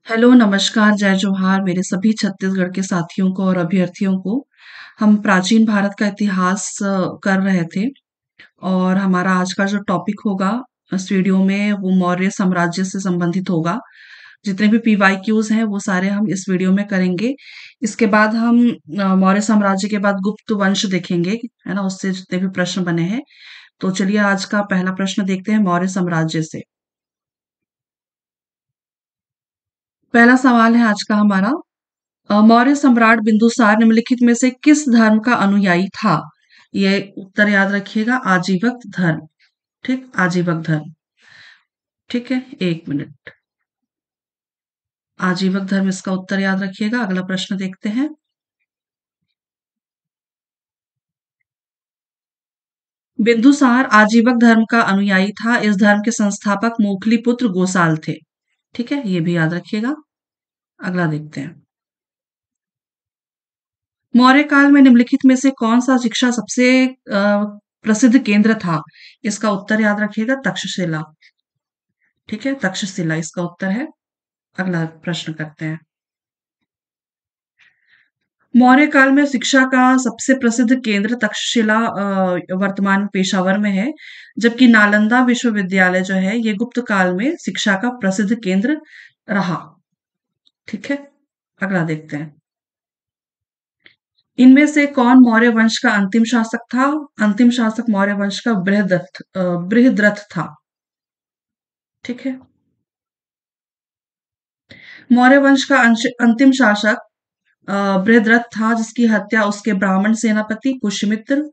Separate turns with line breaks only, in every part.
Hello, नमस्कार, जय जोहार मेरे सभी छत्तीसगढ़ के साथियों को और अभ्यर्थियों को। हम प्राचीन भारत का इतिहास कर रहे थे और हमारा आज का जो टॉपिक होगा इस वीडियो में वो मौर्य साम्राज्य से संबंधित होगा। जितने भी पीवाईक्यूज हैं वो सारे हम इस वीडियो में करेंगे। इसके बाद हम मौर्य साम्राज्य के बाद गुप्त वंश देखेंगे, है ना, उससे जितने भी प्रश्न बने हैं। तो चलिए आज का पहला प्रश्न देखते हैं मौर्य साम्राज्य से। पहला सवाल है आज का हमारा, मौर्य सम्राट बिंदुसार निम्नलिखित में से किस धर्म का अनुयायी था? ये उत्तर याद रखिएगा, आजीवक धर्म। ठीक, आजीवक धर्म। ठीक है, एक मिनट। आजीवक धर्म इसका उत्तर याद रखिएगा। अगला प्रश्न देखते हैं। बिंदुसार आजीवक धर्म का अनुयायी था। इस धर्म के संस्थापक मोखली पुत्र गोसाल थे। ठीक है, ये भी याद रखिएगा। अगला देखते हैं। मौर्य काल में निम्नलिखित में से कौन सा शिक्षा सबसे प्रसिद्ध केंद्र था? इसका उत्तर याद रखिएगा, तक्षशिला। ठीक है, तक्षशिला इसका उत्तर है। अगला प्रश्न करते हैं। मौर्य काल में शिक्षा का सबसे प्रसिद्ध केंद्र तक्षशिला वर्तमान पेशावर में है, जबकि नालंदा विश्वविद्यालय जो है ये गुप्त काल में शिक्षा का प्रसिद्ध केंद्र रहा। ठीक है, अगला देखते हैं। इनमें से कौन मौर्य वंश का अंतिम शासक था? अंतिम शासक मौर्य वंश का बृहद्रथ था। ठीक है, मौर्य वंश का अंतिम शासक बृहद्रथ था, जिसकी हत्या उसके ब्राह्मण सेनापति पुष्यमित्र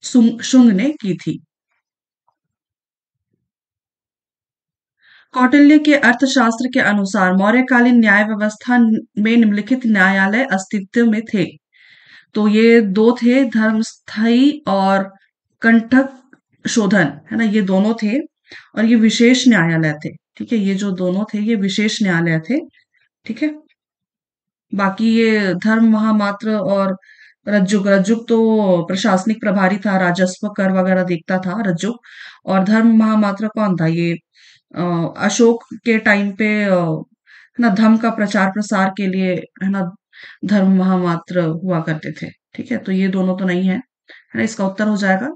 शुंग ने की थी। कौटिल्य के अर्थशास्त्र के अनुसार मौर्यकालीन न्याय व्यवस्था में निम्नलिखित न्यायालय अस्तित्व में थे। तो ये दो थे, धर्मस्थायी और कंटक शोधन, है ना, ये दोनों थे और ये विशेष न्यायालय थे। ठीक है, ये जो दोनों थे ये विशेष न्यायालय थे। ठीक है, बाकी ये धर्म महामात्र और रज्जुक रज्जुक तो प्रशासनिक प्रभारी था, राजस्व कर वगैरह देखता था रज्जुक। और धर्म महामात्र कौन था? ये अशोक के टाइम पे है ना, धर्म का प्रचार प्रसार के लिए, है ना, धर्म महामात्र हुआ करते थे। ठीक है, तो ये दोनों तो नहीं है, है ना, इसका उत्तर हो जाएगा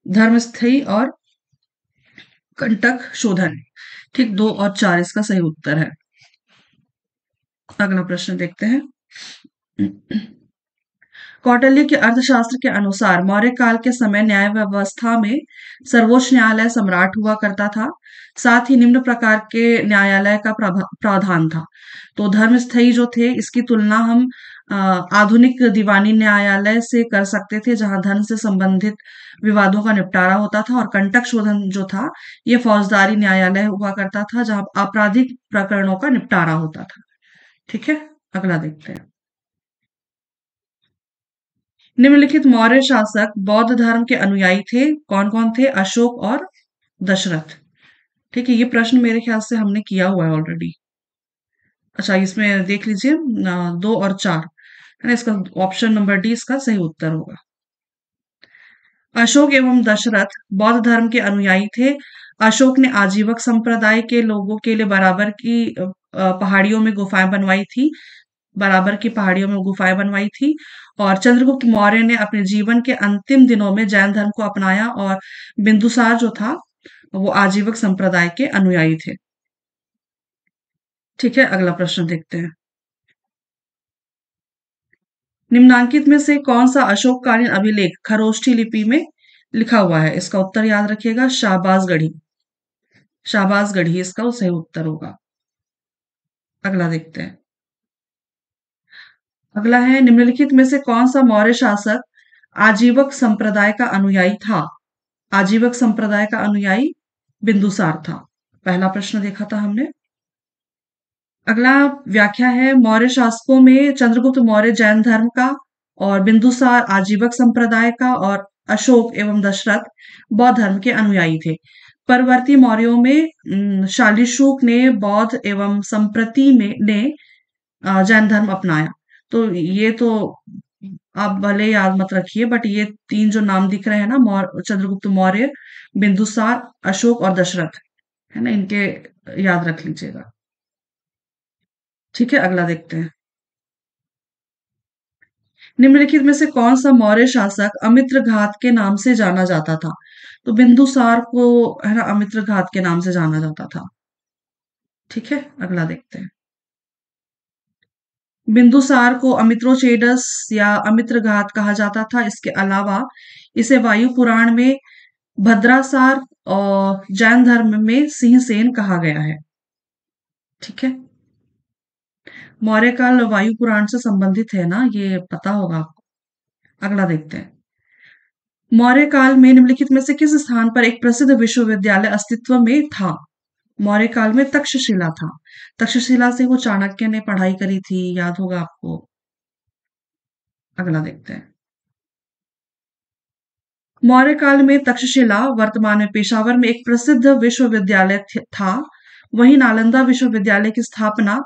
धर्मस्थयी और कंटक शोधन। ठीक, 2 और 4 इसका सही उत्तर है। अगला प्रश्न देखते हैं। कौटिल्य के अर्थशास्त्र के अनुसार मौर्य काल के समय न्याय व्यवस्था में सर्वोच्च न्यायालय सम्राट हुआ करता था। साथ ही निम्न प्रकार के न्यायालय का प्रावधान था। तो धर्मस्थयी जो थे इसकी तुलना हम अ, आधुनिक दीवानी न्यायालय से कर सकते थे, जहां धर्म से संबंधित विवादों का निपटारा होता था। और कंटक शोधन जो था ये फौजदारी न्यायालय हुआ करता था, जहां आपराधिक प्रकरणों का निपटारा होता था। ठीक है, अगला देखते हैं। निम्नलिखित मौर्य शासक बौद्ध धर्म के अनुयायी थे। कौन कौन थे? अशोक और दशरथ। ठीक है, ये प्रश्न मेरे ख्याल से हमने किया हुआ है ऑलरेडी। अच्छा, इसमें देख लीजिए 2 और 4, है ना, इसका ऑप्शन नंबर डी इसका सही उत्तर होगा। अशोक एवं दशरथ बौद्ध धर्म के अनुयायी थे। अशोक ने आजीवक संप्रदाय के लोगों के लिए बराबर की पहाड़ियों में गुफाएं बनवाई थी। बराबर की पहाड़ियों में गुफाएं बनवाई थी। और चंद्रगुप्त मौर्य ने अपने जीवन के अंतिम दिनों में जैन धर्म को अपनाया। और बिंदुसार जो था वो आजीवक संप्रदाय के अनुयायी थे। ठीक है, अगला प्रश्न देखते हैं। निम्नांकित में से कौन सा अशोककालीन अभिलेख खरोष्ठी लिपि में लिखा हुआ है? इसका उत्तर याद रखिएगा, शाहबाजगढ़ी। शाहबाजगढ़ी इसका सही उत्तर होगा। अगला देखते हैं। अगला है, निम्नलिखित में से कौन सा मौर्य शासक आजीवक संप्रदाय का अनुयायी था? आजीवक संप्रदाय का अनुयायी बिंदुसार था। पहला प्रश्न देखा था हमने। अगला व्याख्या है, मौर्य शासकों में चंद्रगुप्त मौर्य जैन धर्म का और बिंदुसार आजीवक संप्रदाय का और अशोक एवं दशरथ बौद्ध धर्म के अनुयायी थे। परवर्ती मौर्यों में शालीशुक ने बौद्ध एवं संप्रति में ने जैन धर्म अपनाया। तो ये तो आप भले याद मत रखिए, बट ये तीन जो नाम दिख रहे हैं ना, चंद्रगुप्त मौर्य, बिंदुसार, अशोक और दशरथ, है ना, इनके याद रख लीजिएगा। ठीक है, अगला देखते हैं। निम्नलिखित में से कौन सा मौर्य शासक अमित्रघात के नाम से जाना जाता था? तो बिंदुसार को, है ना, अमित्रघात के नाम से जाना जाता था। ठीक है, अगला देखते हैं। बिंदुसार को अमित्रोचेडस या अमित्रघात कहा जाता था। इसके अलावा इसे वायु पुराण में भद्रासार और जैन धर्म में सिंहसेन कहा गया है। ठीक है, मौर्य काल वायु पुराण से संबंधित है ना, ये पता होगा आपको। अगला देखते हैं। मौर्य काल में निम्नलिखित में से किस स्थान पर एक प्रसिद्ध विश्वविद्यालय अस्तित्व में था? मौर्य काल में तक्षशिला था। तक्षशिला से वो चाणक्य ने पढ़ाई करी थी, याद होगा आपको। अगला देखते हैं। मौर्य काल में तक्षशिला, वर्तमान में पेशावर में एक प्रसिद्ध विश्वविद्यालय था। वहीं नालंदा विश्वविद्यालय की स्थापना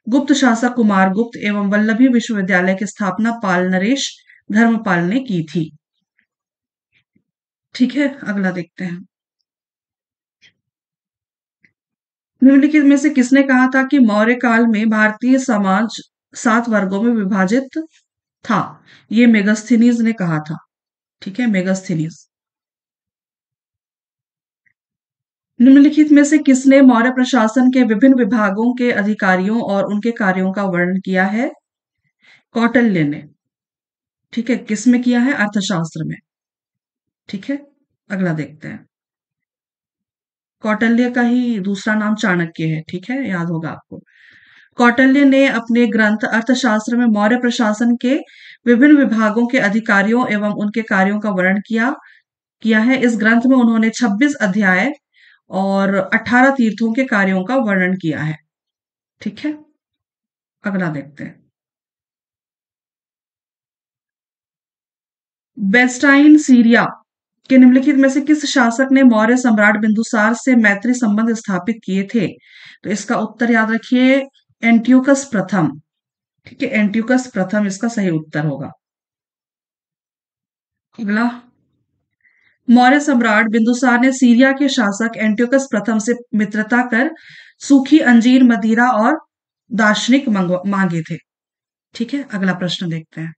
गुप्त शासक कुमार गुप्त एवं वल्लभी विश्वविद्यालय की स्थापना पाल नरेश धर्मपाल ने की थी। ठीक है, अगला देखते हैं। निम्नलिखित में से किसने कहा था कि मौर्य काल में भारतीय समाज 7 वर्गों में विभाजित था? ये मेगस्थनीज ने कहा था। ठीक है, मेगस्थनीज। निम्नलिखित में से किसने मौर्य प्रशासन के विभिन्न विभागों के अधिकारियों और उनके कार्यों का वर्णन किया है? कौटिल्य ने। ठीक है, किसमें किया है? अर्थशास्त्र में। ठीक है, अगला देखते हैं। कौटिल्य का ही दूसरा नाम चाणक्य है। ठीक है, याद होगा आपको। कौटिल्य ने अपने ग्रंथ अर्थशास्त्र में मौर्य प्रशासन के विभिन्न विभागों के अधिकारियों एवं उनके कार्यों का वर्णन किया किया है। इस ग्रंथ में उन्होंने 26 अध्याय और 18 तीर्थों के कार्यों का वर्णन किया है। ठीक है, अगला देखते हैं। बेस्टाइन सीरिया के निम्नलिखित में से किस शासक ने मौर्य सम्राट बिंदुसार से मैत्री संबंध स्थापित किए थे? तो इसका उत्तर याद रखिए, एंटियोकस प्रथम। ठीक है, एंटियोकस प्रथम इसका सही उत्तर होगा। अगला, मौर्य सम्राट बिंदुसार ने सीरिया के शासक एंटियोकस प्रथम से मित्रता कर सूखी अंजीर, मदिरा और दार्शनिक मांगे थे। ठीक है, अगला प्रश्न देखते हैं।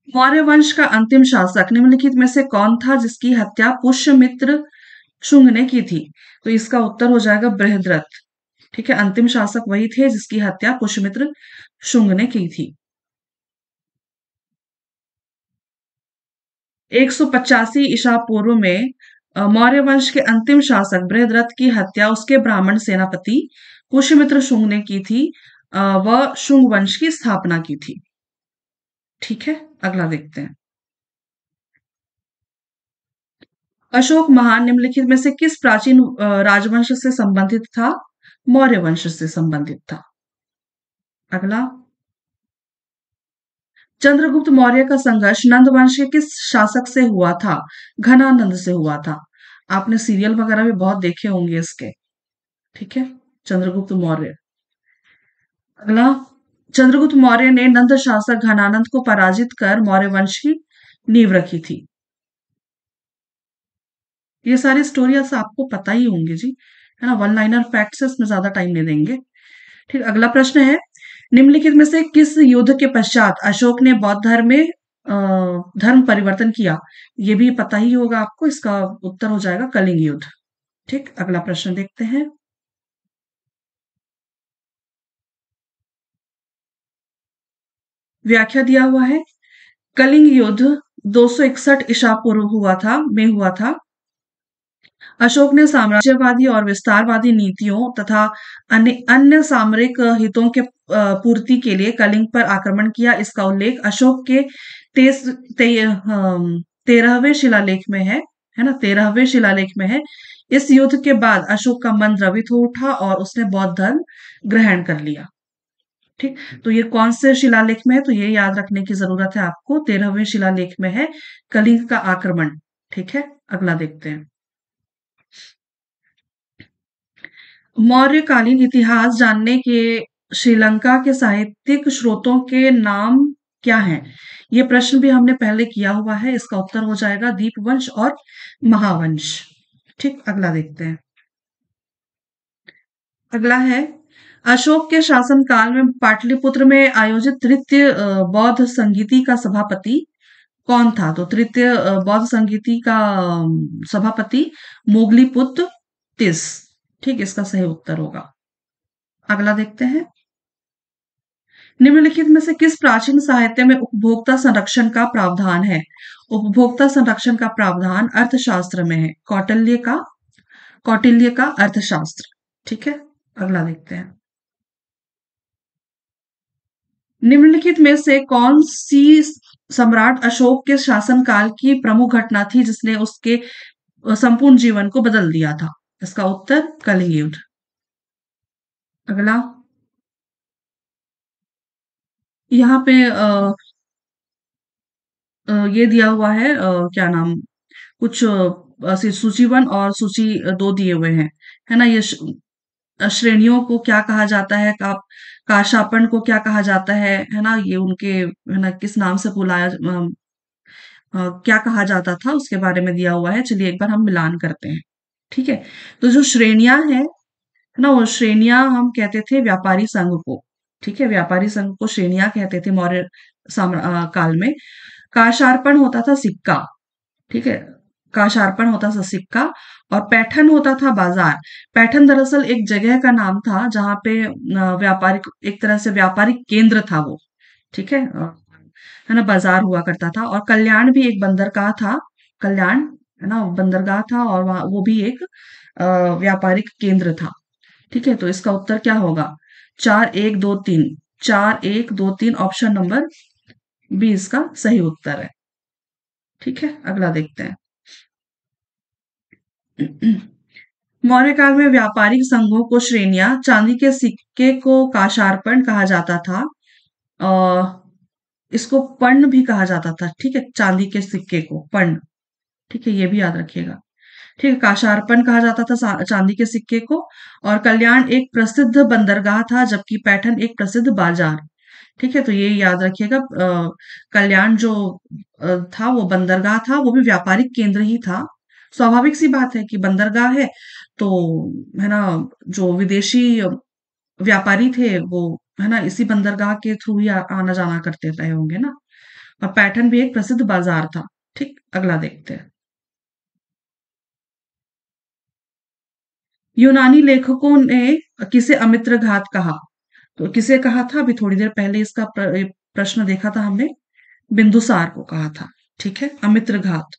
मौर्य वंश का अंतिम शासक निम्नलिखित में से कौन था जिसकी हत्या पुष्यमित्र शुंग ने की थी? तो इसका उत्तर हो जाएगा बृहद्रथ। ठीक है, अंतिम शासक वही थे जिसकी हत्या पुष्यमित्र शुंग ने की थी। 185 ईसा पूर्व में मौर्य वंश के अंतिम शासक बृहद्रथ की हत्या उसके ब्राह्मण सेनापति पुष्यमित्र शुंग ने की थी। वह शुंग वंश की स्थापना की थी। ठीक है, अगला देखते हैं। अशोक महान निम्नलिखित में से किस प्राचीन राजवंश से संबंधित था? मौर्य वंश से संबंधित था। अगला, चंद्रगुप्त मौर्य का संघर्ष नंद वंश के किस शासक से हुआ था? घनानंद से हुआ था। आपने सीरियल वगैरह भी बहुत देखे होंगे इसके। ठीक है, चंद्रगुप्त मौर्य। अगला, चंद्रगुप्त मौर्य ने नंद शासक घनानंद को पराजित कर मौर्य वंश की नींव रखी थी। ये सारी स्टोरीज आपको पता ही होंगे जी, है ना। वन लाइनर फैक्ट्स है, इसमें ज्यादा टाइम नहीं देंगे। ठीक, अगला प्रश्न है। निम्नलिखित में से किस युद्ध के पश्चात अशोक ने बौद्ध धर्म में धर्म परिवर्तन किया? ये भी पता ही होगा आपको। इसका उत्तर हो जाएगा कलिंग युद्ध। ठीक, अगला प्रश्न देखते हैं। व्याख्या दिया हुआ है। कलिंग युद्ध 261 ईसा पूर्व हुआ था। अशोक ने साम्राज्यवादी और विस्तारवादी नीतियों तथा अन्य अन्य सामरिक हितों के पूर्ति के लिए कलिंग पर आक्रमण किया। इसका उल्लेख अशोक के 13वें शिलालेख में है ना, 13वें शिलालेख में है। इस युद्ध के बाद अशोक का मन द्रवित हो उठा और उसने बौद्ध धर्म ग्रहण कर लिया। ठीक, तो ये कौन से शिलालेख में है? तो ये याद रखने की जरूरत है आपको, 13वें शिलालेख में है कलिंग का आक्रमण। ठीक है, अगला देखते हैं। मौर्यकालीन इतिहास जानने के श्रीलंका के साहित्यिक स्रोतों के नाम क्या हैं? ये प्रश्न भी हमने पहले किया हुआ है। इसका उत्तर हो जाएगा दीपवंश और महावंश। ठीक, अगला देखते हैं। अगला है, अशोक के शासनकाल में पाटलिपुत्र में आयोजित तृतीय बौद्ध संगीति का सभापति कौन था? तो तृतीय बौद्ध संगीति का सभापति मोगलीपुत्र तिस। ठीक, इसका सही उत्तर होगा। अगला देखते हैं, निम्नलिखित में से किस प्राचीन साहित्य में उपभोक्ता संरक्षण का प्रावधान है? उपभोक्ता संरक्षण का प्रावधान अर्थशास्त्र में है। कौटिल्य का अर्थशास्त्र। ठीक है, अगला देखते हैं, निम्नलिखित में से कौन सी सम्राट अशोक के शासनकाल की प्रमुख घटना थी जिसने उसके संपूर्ण जीवन को बदल दिया था? इसका उत्तर कलिंग युद्ध। अगला, यहाँ पे ये दिया हुआ है, क्या नाम, कुछ सूची 1 और सूची 2 दिए हुए हैं, है ना। ये श्रेणियों को क्या कहा जाता है, काशापन को क्या कहा जाता है ना, ये उनके, है ना, किस नाम से बुलाया, क्या कहा जाता था उसके बारे में दिया हुआ है। चलिए एक बार हम मिलान करते हैं। ठीक है, तो जो श्रेणियां हैं, है ना, वो श्रेणियां हम कहते थे व्यापारी संघ को। ठीक है, व्यापारी संघ को श्रेणियां कहते थे मौर्य काल में। काशार्पण होता था सिक्का। ठीक है, काशार्पण होता था सिक्का, और पैठन होता था बाजार। पैठन दरअसल एक जगह का नाम था जहां पे व्यापारिक, एक तरह से व्यापारिक केंद्र था वो। ठीक है ना, बाजार हुआ करता था। और कल्याण भी एक बंदरगाह था। कल्याण, है ना, बंदरगाह था, और वहां वो भी एक व्यापारिक केंद्र था। ठीक है, तो इसका उत्तर क्या होगा? 4 1 2 3, 4 1 2 3, ऑप्शन नंबर बी इसका सही उत्तर है। ठीक है, अगला देखते हैं, मौर्य काल में व्यापारिक संघों को श्रेणियां, चांदी के सिक्के को काशार्पण कहा जाता था, और इसको पर्ण भी कहा जाता था। ठीक है, चांदी के सिक्के को पर्ण। ठीक है, ये भी याद रखिएगा। ठीक है, काशार्पण कहा जाता था चांदी के सिक्के को। और कल्याण एक प्रसिद्ध बंदरगाह था, जबकि पैठन एक प्रसिद्ध बाजार। ठीक है, तो ये याद रखिएगा। कल्याण जो था वो बंदरगाह था, वो भी व्यापारिक केंद्र ही था। स्वाभाविक सी बात है कि बंदरगाह है तो, है ना, जो विदेशी व्यापारी थे वो, है ना, इसी बंदरगाह के थ्रू ही आना जाना करते रहे होंगे ना। और पैठन भी एक प्रसिद्ध बाजार था। ठीक, अगला देखते हैं, यूनानी लेखकों ने किसे अमित्र घात कहा? तो किसे कहा था? अभी थोड़ी देर पहले इसका प्रश्न देखा था हमने। बिंदुसार को कहा था। ठीक है, अमित्र घात।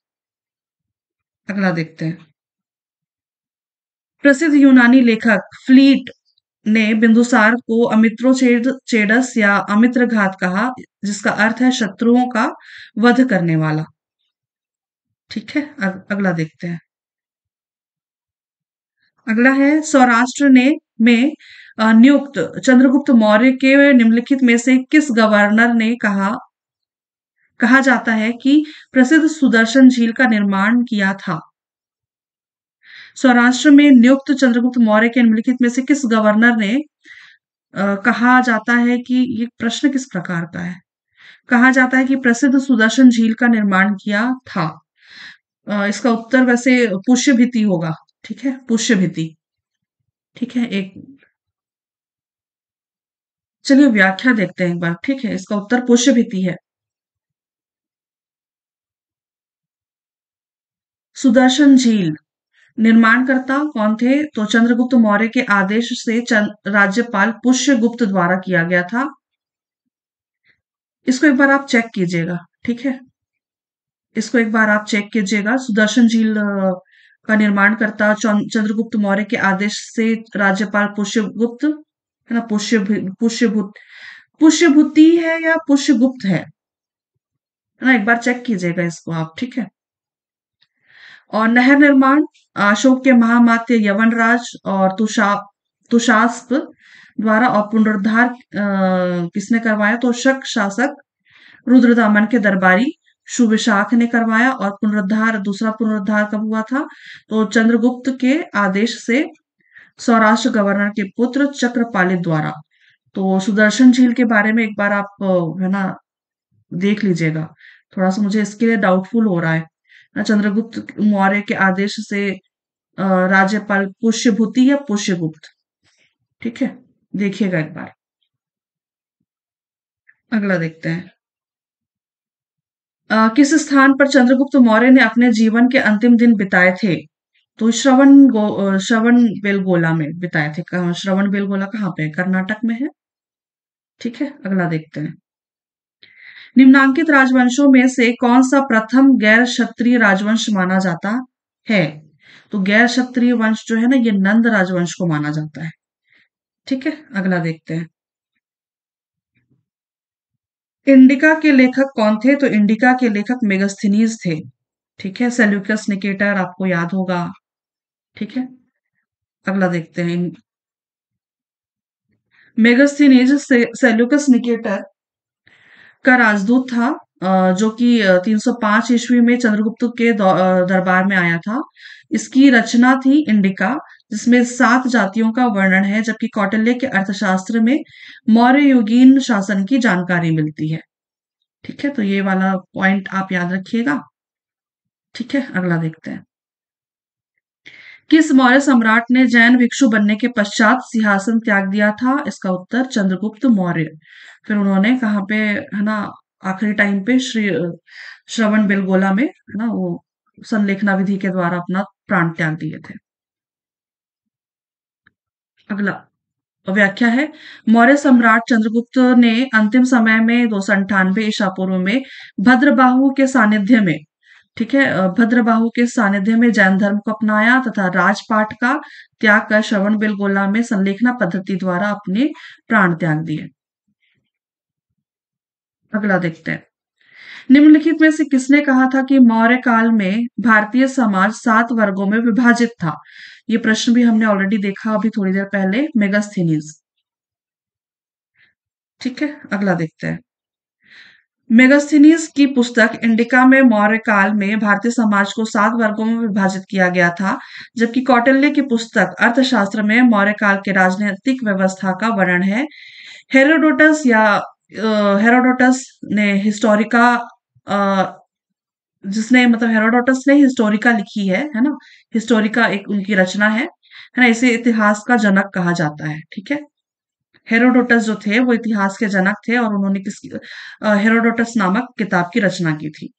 अगला देखते हैं, प्रसिद्ध यूनानी लेखक फ्लीट ने बिंदुसार को चेडस या अमित्र घात कहा, जिसका अर्थ है शत्रुओं का वध करने वाला। ठीक है, अगला देखते हैं, अगला है, सौराष्ट्र ने में नियुक्त चंद्रगुप्त मौर्य के निम्नलिखित में से किस गवर्नर ने कहा जाता है कि प्रसिद्ध सुदर्शन झील का निर्माण किया था? सौराष्ट्र में नियुक्त चंद्रगुप्त मौर्य के निम्नलिखित में से किस गवर्नर ने कहा जाता है कि, ये प्रश्न किस प्रकार का है, कहा जाता है कि प्रसिद्ध सुदर्शन झील का निर्माण किया था? इसका उत्तर वैसे पुष्यभिति होगा। ठीक है, पुष्यभिति। ठीक है, एक, चलिए व्याख्या देखते हैं एक बार। ठीक है, इसका उत्तर पुष्यभिति है। सुदर्शन झील निर्माणकर्ता कौन थे? तो चंद्रगुप्त मौर्य के आदेश से राज्यपाल पुष्यगुप्त द्वारा किया गया था। इसको एक बार आप चेक कीजिएगा। ठीक है, इसको एक बार आप चेक कीजिएगा। सुदर्शन झील का निर्माणकर्ता चंद्रगुप्त मौर्य के आदेश से राज्यपाल पुष्यगुप्त, है ना, पुष्यभूति है या पुष्यगुप्त है ना, एक बार चेक कीजिएगा इसको आप। ठीक है, और नहर निर्माण अशोक के महामात्य यवनराज और तुषास्प द्वारा, और पुनरुद्धार किसने करवाया? तो शक शासक रुद्रदामन के दरबारी सुविशाख ने करवाया। और पुनरुद्धार, दूसरा पुनरुद्धार कब हुआ था? तो चंद्रगुप्त के आदेश से सौराष्ट्र गवर्नर के पुत्र चक्रपालित द्वारा। तो सुदर्शन झील के बारे में एक बार आप, है ना, देख लीजिएगा। थोड़ा सा मुझे इसके लिए डाउटफुल हो रहा है ना, चंद्रगुप्त मौर्य के आदेश से राज्यपाल पुष्यभूति या पुष्यगुप्त? ठीक है, देखिएगा एक बार। अगला देखते हैं। किस स्थान पर चंद्रगुप्त मौर्य ने अपने जीवन के अंतिम दिन बिताए थे? तो श्रवण बेलगोला में बिताए थे। कहाँ श्रवण बेलगोला कहाँ पे है? कर्नाटक में है। ठीक है, अगला देखते हैं। निम्नांकित राजवंशों में से कौन सा प्रथम गैर क्षत्रिय राजवंश माना जाता है? तो गैर क्षत्रिय वंश जो है ना, ये नंद राजवंश को माना जाता है। ठीक है, अगला देखते हैं। इंडिका के लेखक कौन थे? तो इंडिका के लेखक मेगस्थनीज थे। ठीक है, सेल्यूकस निकेटर आपको याद होगा। ठीक है, अगला देखते हैं। मेगस्थनीज सेल्यूकस निकेटर का राजदूत था, जो कि 305 ईस्वी में चंद्रगुप्त के दरबार में आया था। इसकी रचना थी इंडिका, जिसमें 7 जातियों का वर्णन है, जबकि कौटिल्य के अर्थशास्त्र में मौर्य युगीन शासन की जानकारी मिलती है। ठीक है, तो ये वाला पॉइंट आप याद रखिएगा। ठीक है, अगला देखते हैं। किस मौर्य सम्राट ने जैन भिक्षु बनने के पश्चात सिंहासन त्याग दिया था? इसका उत्तर चंद्रगुप्त मौर्य। फिर उन्होंने कहाँ पे, है ना, आखिरी टाइम पे श्रवण बेलगोला में, है ना, वो संलेखना विधि के द्वारा अपना प्राण त्याग दिए थे। अगला व्याख्या है। मौर्य सम्राट चंद्रगुप्त ने अंतिम समय में 298 ईसा पूर्व में भद्रबाहु के सानिध्य में, ठीक है, भद्रबाहु के सानिध्य में जैन धर्म को अपनाया तथा राजपाट का त्याग कर श्रवण बेलगोला में संलेखना पद्धति द्वारा अपने प्राण त्याग दिए। अगला देखते हैं। निम्नलिखित में से किसने कहा था कि मौर्य काल में भारतीय समाज 7 वर्गों में विभाजित था? ये प्रश्न भी हमने ऑलरेडी देखा अभी थोड़ी देर पहले, मेगास्थनीज। ठीक है, अगला देखते हैं। मेगास्थनीज की पुस्तक इंडिका में मौर्य काल में भारतीय समाज को 7 वर्गों में विभाजित किया गया था, जबकि कौटिल्य की पुस्तक अर्थशास्त्र में मौर्य काल के राजनीतिक व्यवस्था का वर्णन है। हेरोडोटस ने हिस्टोरिका, जिसने मतलब हेरोडोटस ने हिस्टोरिका लिखी है ना? हिस्टोरिका एक उनकी रचना है ना? इसे इतिहास का जनक कहा जाता है। ठीक है, हेरोडोटस जो थे वो इतिहास के जनक थे और उन्होंने हेरोडोटस नामक किताब की रचना की थी,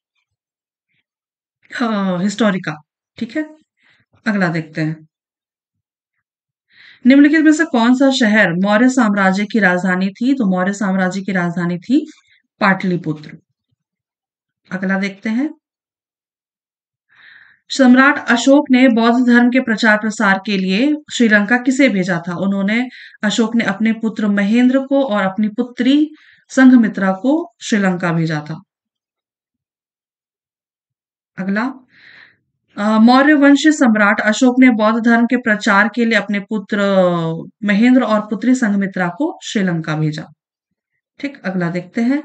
हिस्टोरिका। ठीक है, अगला देखते हैं। निम्नलिखित में से कौन सा शहर मौर्य साम्राज्य की राजधानी थी? तो मौर्य साम्राज्य की राजधानी थी पाटलिपुत्र। अगला देखते हैं। सम्राट अशोक ने बौद्ध धर्म के प्रचार प्रसार के लिए श्रीलंका किसे भेजा था? उन्होंने अशोक ने अपने पुत्र महेंद्र को और अपनी पुत्री संघमित्रा को श्रीलंका भेजा था। अगला, मौर्य वंश सम्राट अशोक ने बौद्ध धर्म के प्रचार के लिए अपने पुत्र महेंद्र और पुत्री संघमित्रा को श्रीलंका भेजा। ठीक, अगला देखते हैं।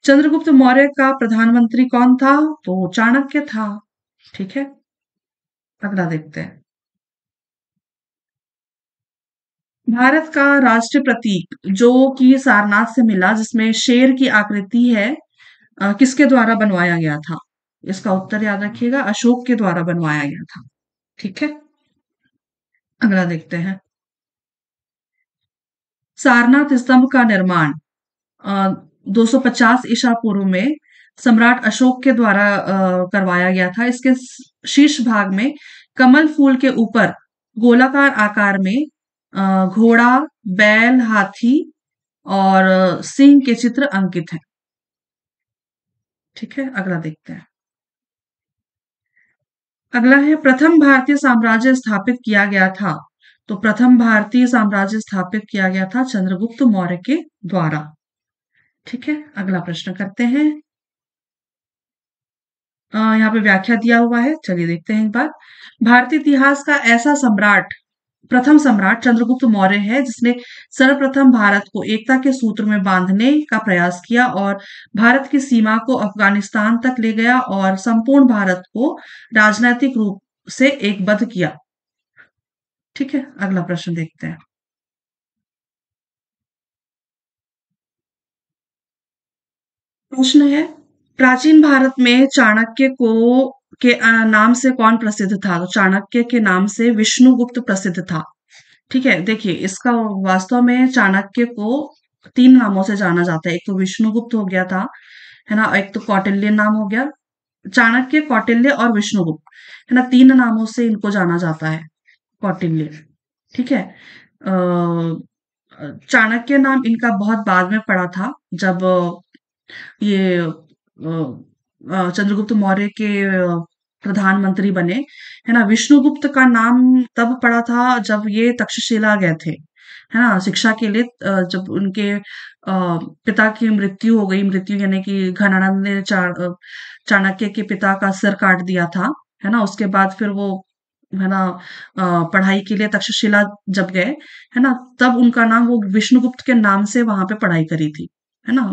चंद्रगुप्त मौर्य का प्रधानमंत्री कौन था? तो चाणक्य था। ठीक है, अगला देखते हैं। भारत का राष्ट्रीय प्रतीक जो कि सारनाथ से मिला, जिसमें शेर की आकृति है, किसके द्वारा बनवाया गया था? इसका उत्तर याद रखिएगा, अशोक के द्वारा बनवाया गया था। ठीक है, अगला देखते हैं। सारनाथ स्तंभ का निर्माण 250 ईसा पूर्व में सम्राट अशोक के द्वारा करवाया गया था। इसके शीर्ष भाग में कमल फूल के ऊपर गोलाकार आकार में घोड़ा, बैल, हाथी और सिंह के चित्र अंकित हैं। ठीक है, अगला देखते हैं। अगला है, प्रथम भारतीय साम्राज्य स्थापित किया गया था। तो प्रथम भारतीय साम्राज्य स्थापित किया गया था चंद्रगुप्त मौर्य के द्वारा। ठीक है, अगला प्रश्न करते हैं। यहाँ पे व्याख्या दिया हुआ है, चलिए देखते हैं एक बार। भारतीय इतिहास का ऐसा सम्राट, प्रथम सम्राट चंद्रगुप्त मौर्य है, जिसने सर्वप्रथम भारत को एकता के सूत्र में बांधने का प्रयास किया और भारत की सीमा को अफगानिस्तान तक ले गया और संपूर्ण भारत को राजनैतिक रूप से एकबद्ध किया। ठीक है, अगला प्रश्न देखते हैं। प्रश्न है, प्राचीन भारत में चाणक्य को के नाम से कौन प्रसिद्ध था? तो चाणक्य के नाम से विष्णुगुप्त प्रसिद्ध था। ठीक है, देखिए इसका वास्तव में चाणक्य को 3 नामों से जाना जाता है। एक तो विष्णुगुप्त हो गया था, है ना? एक तो कौटिल्य नाम हो गया। चाणक्य, कौटिल्य और विष्णुगुप्त, है ना? 3 नामों से इनको जाना जाता है, कौटिल्य, ठीक है? चाणक्य नाम इनका बहुत बाद में पड़ा था, जब ये चंद्रगुप्त मौर्य के प्रधानमंत्री बने, है ना? विष्णुगुप्त का नाम तब पड़ा था जब ये तक्षशिला गए थे, है ना? शिक्षा के लिए, जब उनके पिता की मृत्यु हो गई, मृत्यु यानी कि घनानंद ने चाणक्य के पिता का सिर काट दिया था, है ना? उसके बाद फिर वो, है ना, पढ़ाई के लिए तक्षशिला जब गए, है ना? तब उनका नाम, वो विष्णुगुप्त के नाम से वहां पे पढ़ाई करी थी, है ना?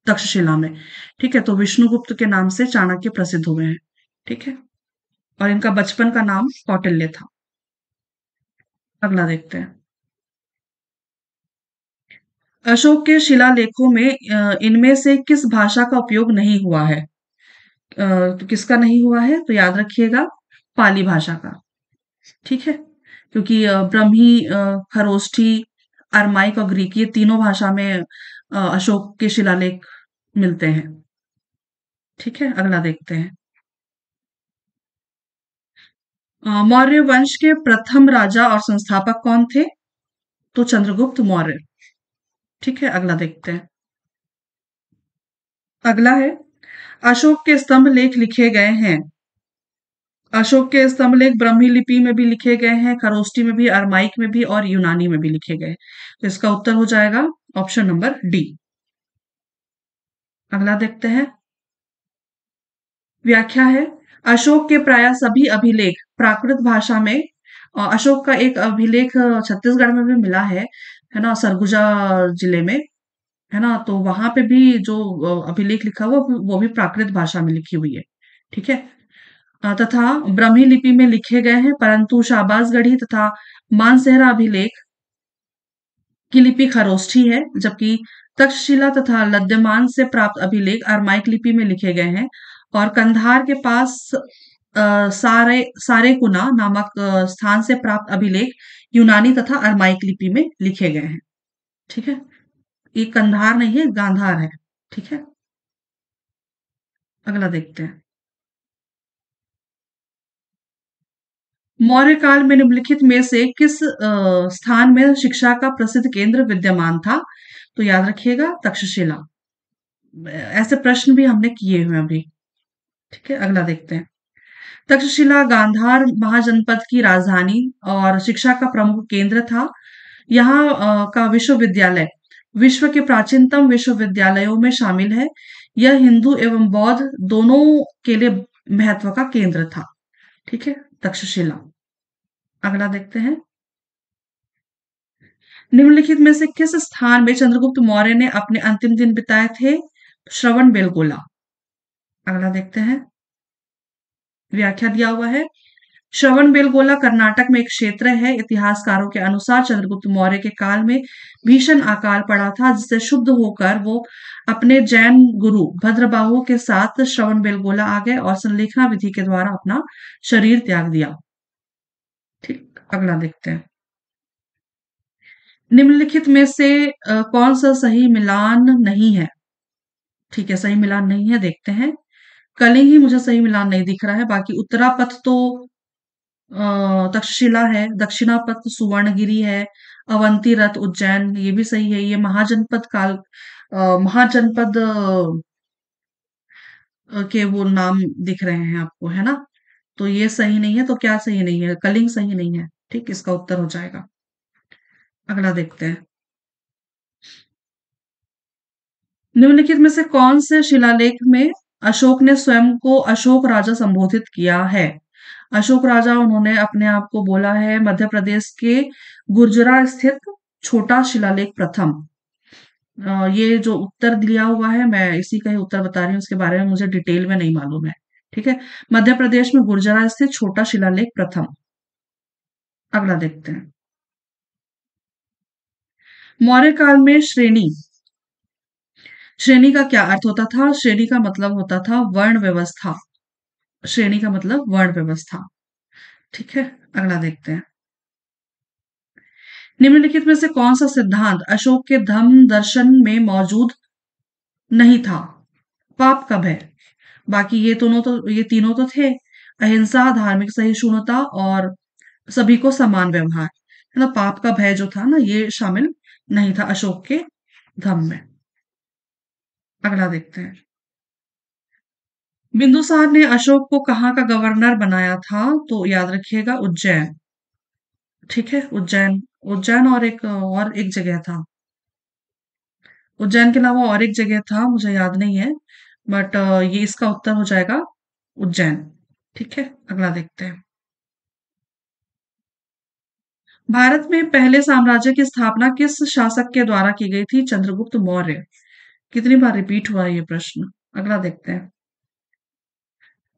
तक्षशिला में। ठीक है, तो विष्णुगुप्त के नाम से चाणक्य प्रसिद्ध हुए हैं। ठीक है, और इनका बचपन का नाम कौटिल्य था। अगला देखते हैं। अशोक के शिलालेखों में इनमें से किस भाषा का उपयोग नहीं हुआ है? तो किसका नहीं हुआ है? तो याद रखिएगा, पाली भाषा का। ठीक है, क्योंकि ब्रह्मी, खरोष्ठी, अरमाइक और ग्रीक, ये तीनों भाषा में अशोक के शिलालेख मिलते हैं। ठीक है, अगला देखते हैं। मौर्य वंश के प्रथम राजा और संस्थापक कौन थे? तो चंद्रगुप्त मौर्य। ठीक है, अगला देखते हैं। अगला है, अशोक के स्तंभ लेख लिखे गए हैं। अशोक के स्तंभ लेख ब्रह्मी लिपि में भी लिखे गए हैं, खरोष्ठी में भी, अरमाइक में भी और यूनानी में भी लिखे गए हैं। तो इसका उत्तर हो जाएगा ऑप्शन नंबर डी। अगला देखते हैं। व्याख्या है, अशोक के प्राय सभी अभिलेख प्राकृत भाषा में, अशोक का एक अभिलेख छत्तीसगढ़ में भी मिला है ना? सरगुजा जिले में, है ना? तो वहां पे भी जो अभिलेख लिखा हुआ, वो भी प्राकृत भाषा में लिखी हुई है। ठीक है, तथा ब्रह्मी लिपि में लिखे गए हैं, परंतु शाहबाजगढ़ी तथा मानसेहरा अभिलेख की लिपि खरोष्ठी है, जबकि तक्षशिला तथा लद्देमान से प्राप्त अभिलेख अरमाइक लिपि में लिखे गए हैं, और कंधार के पास सारेकुना नामक स्थान से प्राप्त अभिलेख यूनानी तथा अरमाइक लिपि में लिखे गए हैं। ठीक है, ये कंधार नहीं है, गांधार है। ठीक है, अगला देखते हैं। मौर्य काल में निम्नलिखित में से किस स्थान में शिक्षा का प्रसिद्ध केंद्र विद्यमान था? तो याद रखिएगा, तक्षशिला। ऐसे प्रश्न भी हमने किए हुए हैं अभी। ठीक है, अगला देखते हैं। तक्षशिला गांधार महाजनपद की राजधानी और शिक्षा का प्रमुख केंद्र था। यहाँ का विश्वविद्यालय विश्व के प्राचीनतम विश्वविद्यालयों में शामिल है। यह हिंदू एवं बौद्ध दोनों के लिए महत्व का केंद्र था। ठीक है, तक्षशिला। अगला देखते हैं। निम्नलिखित में से किस स्थान में चंद्रगुप्त मौर्य ने अपने अंतिम दिन बिताए थे? श्रवण बेलगोला। अगला देखते हैं। व्याख्या दिया हुआ है, श्रवण बेलगोला कर्नाटक में एक क्षेत्र है। इतिहासकारों के अनुसार चंद्रगुप्त मौर्य के काल में भीषण अकाल पड़ा था, जिससे शुद्ध होकर वो अपने जैन गुरु भद्रबाहु के साथ श्रवण बेलगोला आ गए और संलेखना विधि के द्वारा अपना शरीर त्याग दिया। ठीक, अगला देखते हैं। निम्नलिखित में से कौन सा सही मिलान नहीं है? ठीक है, सही मिलान नहीं है, देखते हैं। कलिंग ही मुझे सही मिलान नहीं दिख रहा है, बाकी उत्तरापथ तो तक्षशिला है, दक्षिणापथ सुवर्णगिरी है, अवंती रथ उज्जैन, ये भी सही है। ये महाजनपद काल, महाजनपद के वो नाम दिख रहे हैं आपको, है ना? तो ये सही नहीं है, तो क्या सही नहीं है? कलिंग सही नहीं है। ठीक, इसका उत्तर हो जाएगा। अगला देखते हैं। निम्नलिखित में से कौन से शिलालेख में अशोक ने स्वयं को अशोक राजा संबोधित किया है? अशोक राजा उन्होंने अपने आप को बोला है। मध्य प्रदेश के गुर्जरा स्थित छोटा शिलालेख प्रथम। ये जो उत्तर दिया हुआ है, मैं इसी का ही उत्तर बता रही हूँ, इसके बारे में मुझे डिटेल में नहीं मालूम है। ठीक है, मध्य प्रदेश में गुर्जरा स्थित छोटा शिलालेख प्रथम। अगला देखते हैं। मौर्य काल में श्रेणी, श्रेणी का क्या अर्थ होता था? श्रेणी का मतलब होता था वर्ण व्यवस्था। श्रेणी का मतलब वर्ण व्यवस्था। ठीक है, अगला देखते हैं। निम्नलिखित में से कौन सा सिद्धांत अशोक के धम्म दर्शन में मौजूद नहीं था? पाप का भय। बाकी ये तीनों तो थे। अहिंसा, धार्मिक सहिष्णुता और सभी को समान व्यवहार, है ना? पाप का भय जो था ना, ये शामिल नहीं था अशोक के धम्म में। अगला देखते हैं। बिंदुसार ने अशोक को कहाँ का गवर्नर बनाया था? तो याद रखिएगा, उज्जैन। ठीक है, उज्जैन। उज्जैन और एक जगह था। उज्जैन के अलावा और एक जगह था, मुझे याद नहीं है। बट ये इसका उत्तर हो जाएगा उज्जैन। ठीक है, अगला देखते हैं। भारत में पहले साम्राज्य की स्थापना किस शासक के द्वारा की गई थी? चंद्रगुप्त मौर्य। कितनी बार रिपीट हुआ है ये प्रश्न? अगला देखते हैं।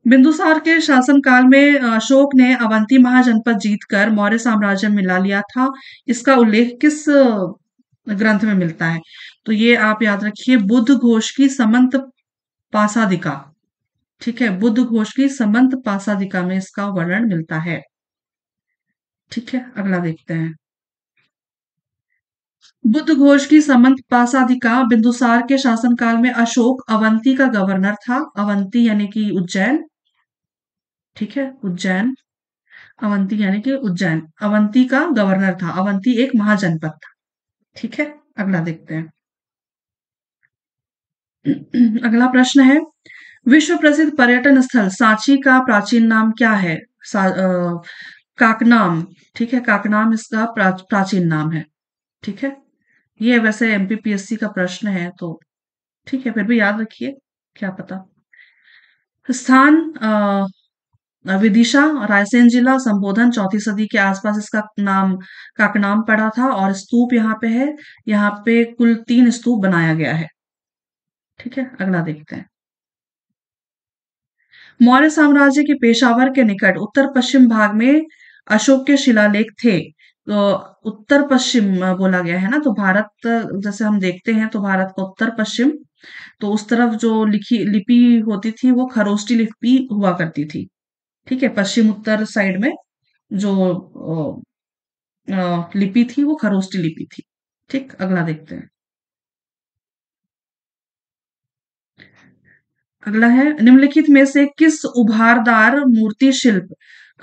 बिंदुसार के शासनकाल में अशोक ने अवंती महाजनपद जीतकर मौर्य साम्राज्य मिला लिया था। इसका उल्लेख किस ग्रंथ में मिलता है? तो ये आप याद रखिए, बुद्ध घोष की समंत पासादिका। ठीक है, बुद्ध घोष की समंत पासादिका में इसका वर्णन मिलता है। ठीक है, अगला देखते हैं। बुद्ध घोष की समंत पासादिका बिंदुसार के शासनकाल में अशोक अवंती का गवर्नर था। अवंती यानी कि उज्जैन। ठीक है, उज्जैन। अवंती यानी कि उज्जैन। अवंती का गवर्नर था। अवंती एक महाजनपद था। ठीक है, अगला देखते हैं। अगला प्रश्न है, विश्व प्रसिद्ध पर्यटन स्थल सांची का प्राचीन नाम क्या है? काकनाम। ठीक है, काकनाम इसका प्राचीन नाम है। ठीक है, ये वैसे एमपीपीएससी का प्रश्न है, तो ठीक है, फिर भी याद रखिए, क्या पता। स्थान विदिशा, रायसेन जिला, संबोधन, चौथी सदी के आसपास इसका नाम काकनाम पड़ा था। और स्तूप यहाँ पे है। यहाँ पे कुल 3 स्तूप बनाया गया है। ठीक है, अगला देखते हैं। मौर्य साम्राज्य के पेशावर के निकट उत्तर पश्चिम भाग में अशोक के शिलालेख थे। तो उत्तर पश्चिम बोला गया है ना, तो भारत जैसे हम देखते हैं तो भारत का उत्तर पश्चिम, तो उस तरफ जो लिखी लिपि होती थी वो खरोष्टी लिपि हुआ करती थी। ठीक है, पश्चिम उत्तर साइड में जो लिपि थी वो खरोष्टी लिपि थी। ठीक, अगला देखते हैं। अगला है, निम्नलिखित में से किस उभारदार मूर्ति शिल्प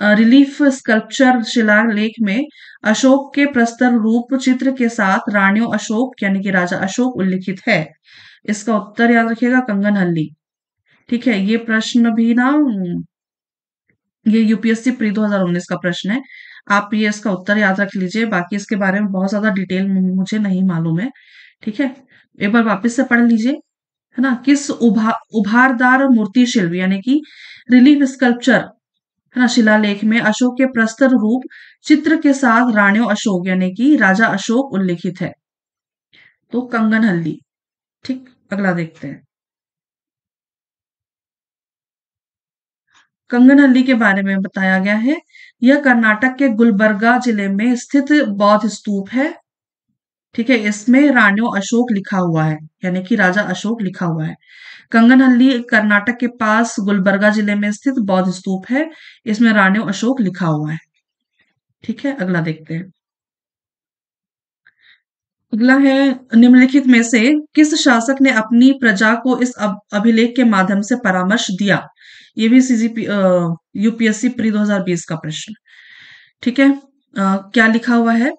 रिलीफ स्कल्पचर शिलालेख में अशोक के प्रस्तर रूप चित्र के साथ रानियों अशोक यानी कि राजा अशोक उल्लिखित है? इसका उत्तर याद रखिएगा, कंगनहल्ली। ठीक है, ये प्रश्न भी ना, ये यूपीएससी प्री 2019 का प्रश्न है। आप ये इसका उत्तर याद रख लीजिए, बाकी इसके बारे में बहुत ज्यादा डिटेल मुझे नहीं मालूम है। ठीक है, एक बार वापस से पढ़ लीजिए, है ना? किस उभारदार मूर्ति शिल्प यानी कि रिलीफ स्कल्पचर, है ना, शिलालेख में अशोक के प्रस्तर रूप चित्र के साथ राणियों अशोक यानी कि राजा अशोक उल्लिखित है? तो कंगनहल्ली। ठीक, अगला देखते हैं। कंगनहल्ली के बारे में बताया गया है, यह कर्नाटक के गुलबर्गा जिले में स्थित बौद्ध स्तूप है। ठीक है, इसमें राणियों अशोक लिखा हुआ है, यानी कि राजा अशोक लिखा हुआ है। कंगनहल्ली कर्नाटक के पास गुलबर्गा जिले में स्थित बौद्ध स्तूप है। इसमें राणियों अशोक लिखा हुआ है। ठीक है, अगला देखते हैं। अगला है, निम्नलिखित में से किस शासक ने अपनी प्रजा को इस अभिलेख के माध्यम से परामर्श दिया? ये भी सीजीपी यूपीएससी प्री 2020 का प्रश्न। ठीक है, क्या लिखा हुआ है?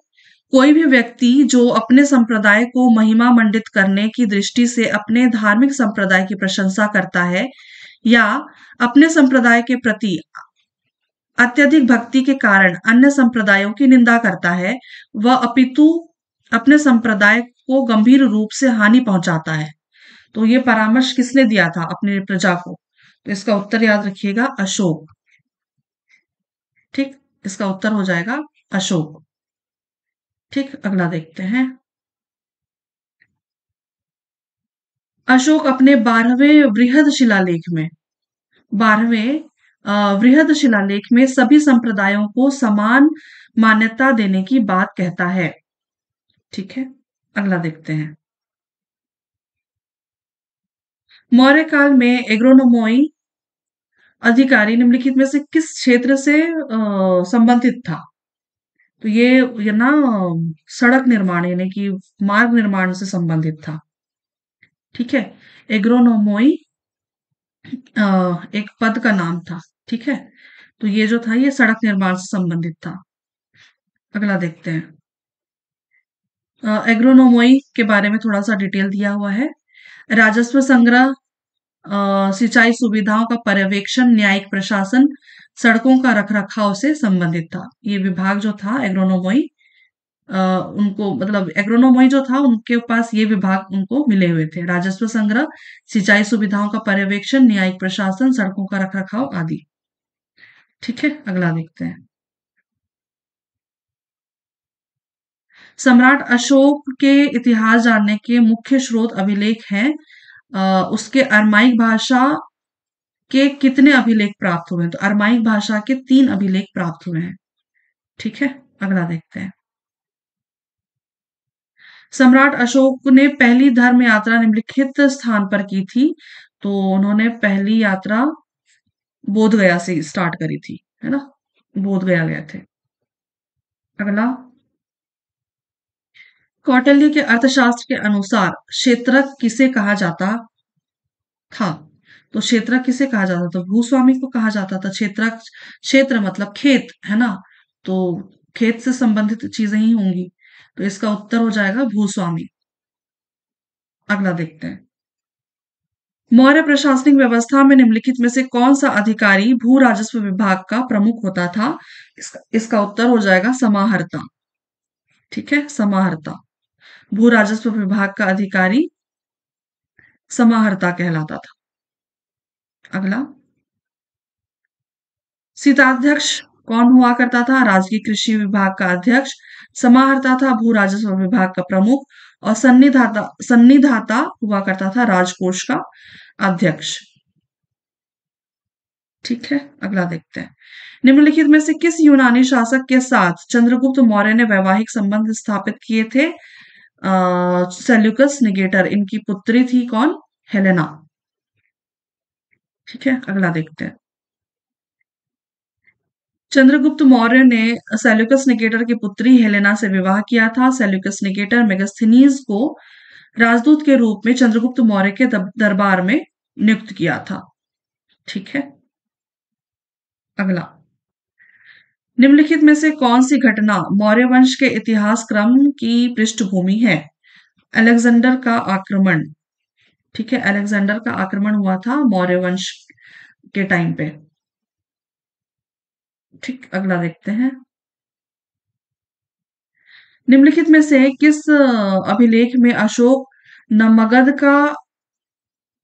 कोई भी व्यक्ति जो अपने संप्रदाय को महिमा मंडित करने की दृष्टि से अपने धार्मिक संप्रदाय की प्रशंसा करता है या अपने संप्रदाय के प्रति अत्यधिक भक्ति के कारण अन्य संप्रदायों की निंदा करता है, वह अपितु अपने संप्रदाय को गंभीर रूप से हानि पहुंचाता है। तो ये परामर्श किसने दिया था अपने प्रजा को? तो इसका उत्तर याद रखिएगा, अशोक। ठीक, इसका उत्तर हो जाएगा अशोक। ठीक, अगला देखते हैं। अशोक अपने 12वें वृहद शिलालेख में सभी संप्रदायों को समान मान्यता देने की बात कहता है। ठीक है, अगला देखते हैं। मौर्य काल में एग्रोनोमोई अधिकारी निम्नलिखित में से किस क्षेत्र से संबंधित था? तो ये ना सड़क निर्माण यानी कि मार्ग निर्माण से संबंधित था। ठीक है। एग्रोनोमोई एक पद का नाम था। ठीक है। तो ये जो था ये सड़क निर्माण से संबंधित था। अगला देखते हैं। एग्रोनोमोई के बारे में थोड़ा सा डिटेल दिया हुआ है। राजस्व संग्रह, सिंचाई सुविधाओं का पर्यवेक्षण, न्यायिक प्रशासन, सड़कों का रखरखाव से संबंधित था। ये विभाग जो था एग्रोनोमोई, उनको मतलब एग्रोनोमोई जो था उनके पास ये विभाग उनको मिले हुए थे। राजस्व संग्रह, सिंचाई सुविधाओं का पर्यवेक्षण, न्यायिक प्रशासन, सड़कों का रखरखाव आदि। ठीक है। अगला देखते हैं। सम्राट अशोक के इतिहास जानने के मुख्य स्रोत अभिलेख हैं। उसके अरमाइक भाषा के कितने अभिलेख प्राप्त हुए हैं? तो अरमाइक भाषा के 3 अभिलेख प्राप्त हुए हैं। ठीक है। अगला देखते हैं। सम्राट अशोक ने पहली धर्म यात्रा निम्नलिखित स्थान पर की थी। तो उन्होंने पहली यात्रा बोध गया से स्टार्ट करी थी, है ना? बोध गया गए थे। अगला, कौटिल्य के अर्थशास्त्र के अनुसार क्षेत्रक किसे कहा जाता था? तो क्षेत्रक किसे कहा जाता था? भूस्वामी को कहा जाता था। क्षेत्रक, क्षेत्र मतलब खेत, है ना? तो खेत से संबंधित चीजें ही होंगी। तो इसका उत्तर हो जाएगा भूस्वामी। अगला देखते हैं। मौर्य प्रशासनिक व्यवस्था में निम्नलिखित में से कौन सा अधिकारी भू राजस्व विभाग का प्रमुख होता था? इसका उत्तर हो जाएगा समाहर्ता। ठीक है। समाहर्ता, भू राजस्व विभाग का अधिकारी समाहर्ता कहलाता था। अगला, शीताध्यक्ष कौन हुआ करता था? राजकीय कृषि विभाग का अध्यक्ष। समाहर्ता था भू राजस्व विभाग का प्रमुख। और सन्निधाता सन्निधाता हुआ करता था राजकोष का अध्यक्ष। ठीक है। अगला देखते हैं। निम्नलिखित में से किस यूनानी शासक के साथ चंद्रगुप्त मौर्य ने वैवाहिक संबंध स्थापित किए थे? सेल्यूकस निकेटर, इनकी पुत्री थी कौन? हेलेना। ठीक है। अगला देखते हैं। चंद्रगुप्त मौर्य ने सेल्यूकस निकेटर की पुत्री हेलेना से विवाह किया था। सेल्यूकस निकेटर मेगास्थनीज को राजदूत के रूप में चंद्रगुप्त मौर्य के दरबार में नियुक्त किया था। ठीक है। अगला, निम्नलिखित में से कौन सी घटना मौर्य वंश के इतिहास क्रम की पृष्ठभूमि है? अलेक्जेंडर का आक्रमण। ठीक है। अलेक्जेंडर का आक्रमण हुआ था मौर्य वंश के टाइम पे। ठीक। अगला देखते हैं। निम्नलिखित में से किस अभिलेख में अशोक न मगध का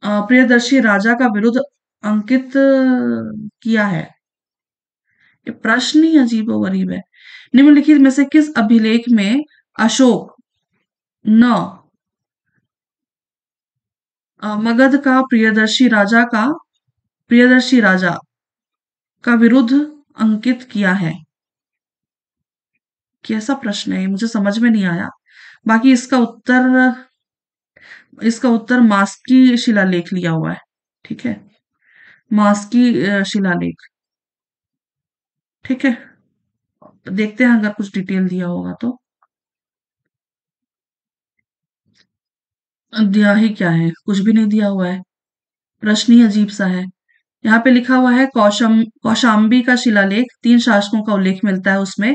प्रियदर्शी राजा का विरुद्ध अंकित किया है? ये प्रश्न ही अजीबोगरीब है। निम्नलिखित में से किस अभिलेख में अशोक न मगध का प्रियदर्शी राजा का विरुद्ध अंकित किया है? कैसा प्रश्न है ये? मुझे समझ में नहीं आया। बाकी इसका उत्तर मास्की शिलालेख लिया हुआ है। ठीक है। मास्की शिलालेख। ठीक है। देखते हैं अगर कुछ डिटेल दिया होगा तो। दिया ही क्या है? कुछ भी नहीं दिया हुआ है। प्रश्न ही अजीब सा है। यहाँ पे लिखा हुआ है कौशाम्बी का शिलालेख, 3 शासकों का उल्लेख मिलता है उसमें।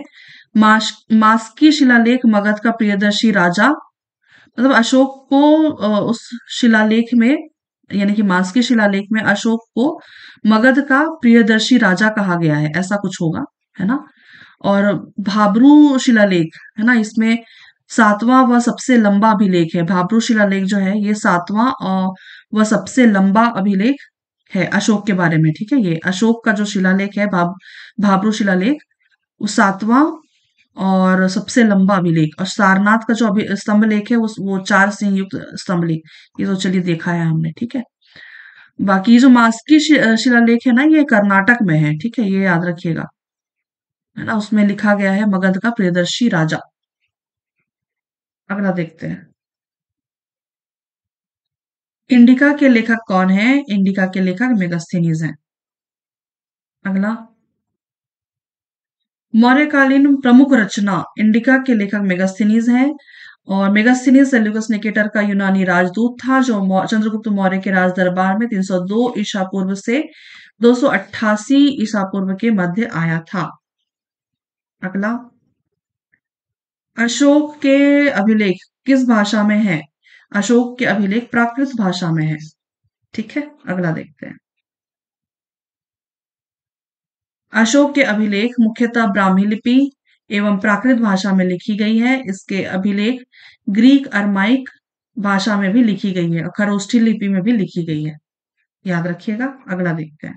मास्की शिलालेख मगध का प्रियदर्शी राजा, मतलब अशोक को उस शिलालेख में यानी कि मास्की शिलालेख में अशोक को मगध का प्रियदर्शी राजा कहा गया है, ऐसा कुछ होगा, है ना? और भाब्रू शिलालेख है ना, इसमें 7वां व सबसे लंबा अभिलेख है। भाब्रू शिलालेख जो है ये 7वां व सबसे लंबा अभिलेख है अशोक के बारे में। ठीक है। ये अशोक का जो शिलालेख है भाब्रू शिलालेख, वो 7वां और सबसे लंबा अभिलेख। और सारनाथ का जो स्तंभ लेख है वो 4 सिंह युक्त स्तंभ लेख, ये तो चलिए देखा है हमने। ठीक है। बाकी ये जो मास्की शिलालेख है ना, ये कर्नाटक में है। ठीक है। ये याद रखिएगा, है ना? उसमें लिखा गया है मगध का प्रियदर्शी राजा। अगला देखते हैं। इंडिका के लेखक कौन है? इंडिका के लेखक मेगास्थनीज हैं। अगला, मौर्यकालीन प्रमुख रचना इंडिका के लेखक मेगास्थनीज हैं। और मेगास्थनीज सेल्यूकस निकेटर का यूनानी राजदूत था जो चंद्रगुप्त मौर्य के राज दरबार में 302 ईसा पूर्व से 288 ईसा पूर्व के मध्य आया था। अगला, अशोक के अभिलेख किस भाषा में है? अशोक के अभिलेख प्राकृत भाषा में है। ठीक है, अगला देखते हैं। अशोक के अभिलेख मुख्यतः ब्राह्मी लिपि एवं प्राकृत भाषा में लिखी गई है। इसके अभिलेख ग्रीक अरमाइक भाषा में भी लिखी गई है और खरोष्ठी लिपि में भी लिखी गई है। याद रखिएगा। अगला देखते हैं।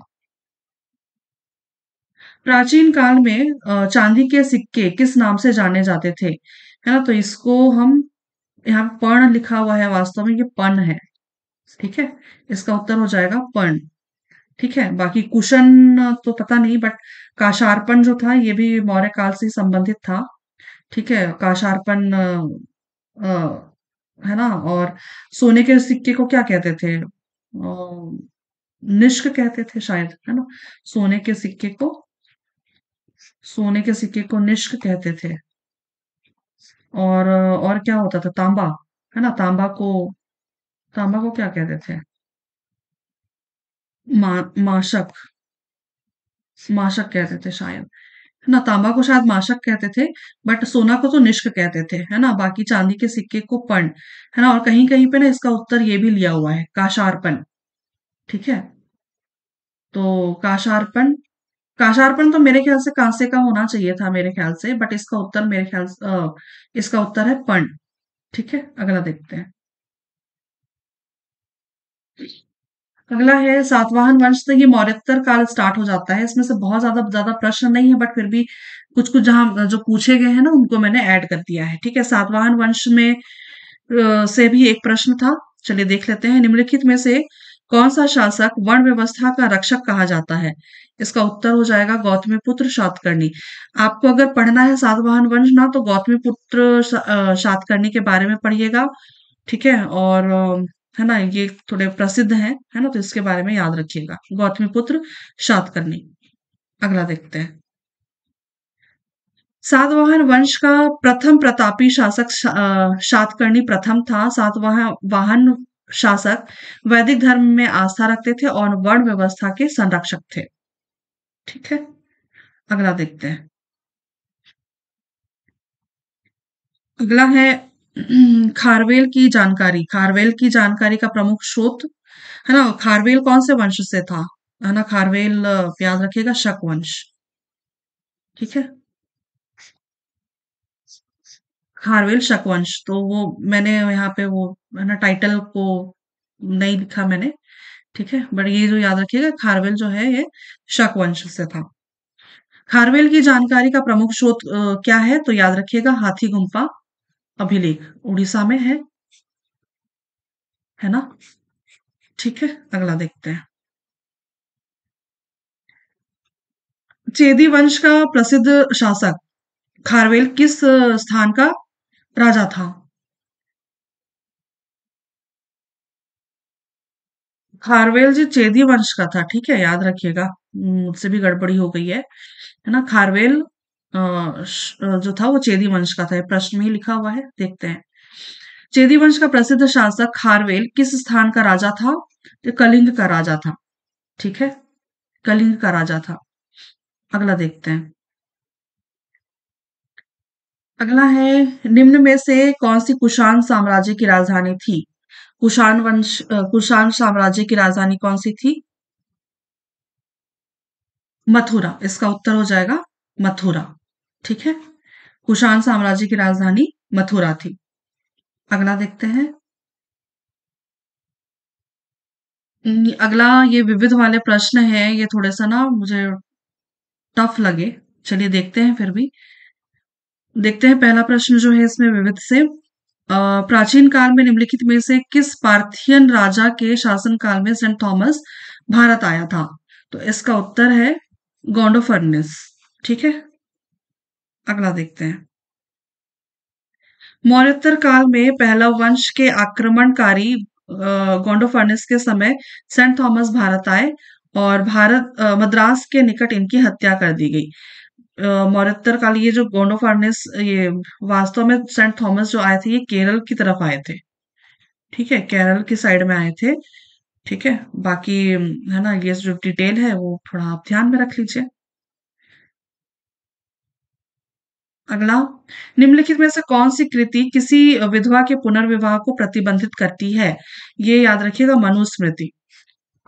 प्राचीन काल में चांदी के सिक्के किस नाम से जाने जाते थे? है ना, तो इसको हम यहाँ पर्ण लिखा हुआ है, वास्तव में ये पर्ण है। ठीक है, इसका उत्तर हो जाएगा पर्ण। ठीक है, बाकी कुशन तो पता नहीं, बट काशार्पण जो था ये भी मौर्य काल से संबंधित था। ठीक है, काशार्पण है ना। और सोने के सिक्के को क्या कहते थे? निष्क कहते थे शायद, है ना। सोने के सिक्के को सोने के सिक्के को निष्क कहते थे। और क्या होता था? तांबा, है ना। तांबा को क्या कहते थे? माशक, माशक कहते थे शायद, है ना। तांबा को शायद माशक कहते थे, बट सोना को तो निष्क कहते थे, है ना। बाकी चांदी के सिक्के को पर्ण, है ना। और कहीं कहीं पे ना इसका उत्तर ये भी लिया हुआ है, काशार्पण। ठीक है, तो काशार्पण, काशार्पण तो मेरे ख्याल से कांसे का होना चाहिए था मेरे ख्याल से, बट इसका उत्तर मेरे ख्याल से इसका उत्तर है पर्ण। ठीक है, अगला देखते हैं। अगला है सातवाहन वंश से ये मौर्योत्तर काल स्टार्ट हो जाता है। इसमें से बहुत ज्यादा ज्यादा प्रश्न नहीं है, बट फिर भी कुछ कुछ जहां जो पूछे गए हैं ना उनको मैंने ऐड कर दिया है। ठीक है, सातवाहन वंश में से भी एक प्रश्न था। चलिए देख लेते हैं। निम्नलिखित में से कौन सा शासक वर्ण व्यवस्था का रक्षक कहा जाता है? इसका उत्तर हो जाएगा गौतमीपुत्र सातकर्णी। आपको अगर पढ़ना है सातवाहन वंश ना, तो गौतमीपुत्र सातकर्णी के बारे में पढ़िएगा। ठीक है, और है ना, ये थोड़े प्रसिद्ध हैं, है ना, तो इसके बारे में याद रखिएगा। गौतमीपुत्र सातकर्णी। अगला देखते हैं। सातवाहन वंश का प्रथम प्रतापी शासक सातकर्णी प्रथम था। सातवाहन वाहन शासक वैदिक धर्म में आस्था रखते थे और वर्ण व्यवस्था के संरक्षक थे। ठीक है, अगला देखते हैं। अगला है खारवेल की जानकारी। खारवेल की जानकारी का प्रमुख स्रोत, है ना। खारवेल कौन से वंश से था? है ना, खारवेल याद रखिएगा, शक वंश। ठीक है, खारवेल शक वंश। तो वो मैंने यहाँ पे वो, है ना, टाइटल को नहीं लिखा मैंने। ठीक है, बट ये जो याद रखिएगा, खारवेल जो है ये शक वंश से था। खारवेल की जानकारी का प्रमुख स्रोत क्या है? तो याद रखिएगा हाथी गुम्फा अभिलेख, उड़ीसा में है ना। ठीक है, अगला देखते हैं। चेदी वंश का प्रसिद्ध शासक खारवेल किस स्थान का राजा था? खारवेल जी चेदी वंश का था। ठीक है, याद रखिएगा। मुझसे भी गड़बड़ी हो गई है ना। खारवेल जो था वो चेदी वंश का था। ये प्रश्न में ही लिखा हुआ है, देखते हैं। चेदी वंश का प्रसिद्ध शासक खारवेल किस स्थान का राजा था? तो कलिंग का राजा था। ठीक है, कलिंग का राजा था। अगला देखते हैं। अगला है, निम्न में से कौन सी कुषाण साम्राज्य की राजधानी थी? कुषाण साम्राज्य की राजधानी कौन सी थी? मथुरा। इसका उत्तर हो जाएगा मथुरा। ठीक है, कुषाण साम्राज्य की राजधानी मथुरा थी। अगला देखते हैं। अगला ये विविध वाले प्रश्न है, ये थोड़े सा ना मुझे टफ लगे। चलिए देखते हैं, फिर भी देखते हैं। पहला प्रश्न जो है इसमें विविध से, प्राचीन काल में निम्नलिखित में से किस पार्थियन राजा के शासन काल में सेंट थॉमस भारत आया था? तो इसका उत्तर है गोंडोफर्निस। ठीक है, अगला देखते हैं। मौर्योत्तर काल में पहला वंश के आक्रमणकारी गोंडोफर्निस के समय सेंट थॉमस भारत आए और मद्रास के निकट इनकी हत्या कर दी गई। मौर्योत्तर काल ये जो गोंडोफार्नेस ये वास्तव में सेंट थॉमस जो आए थे ये केरल की तरफ आए थे। ठीक है, केरल की साइड में आए थे। ठीक है, बाकी है ना ये जो डिटेल है वो थोड़ा आप ध्यान में रख लीजिए। अगला, निम्नलिखित में से कौन सी कृति किसी विधवा के पुनर्विवाह को प्रतिबंधित करती है? ये याद रखिएगा, मनुस्मृति।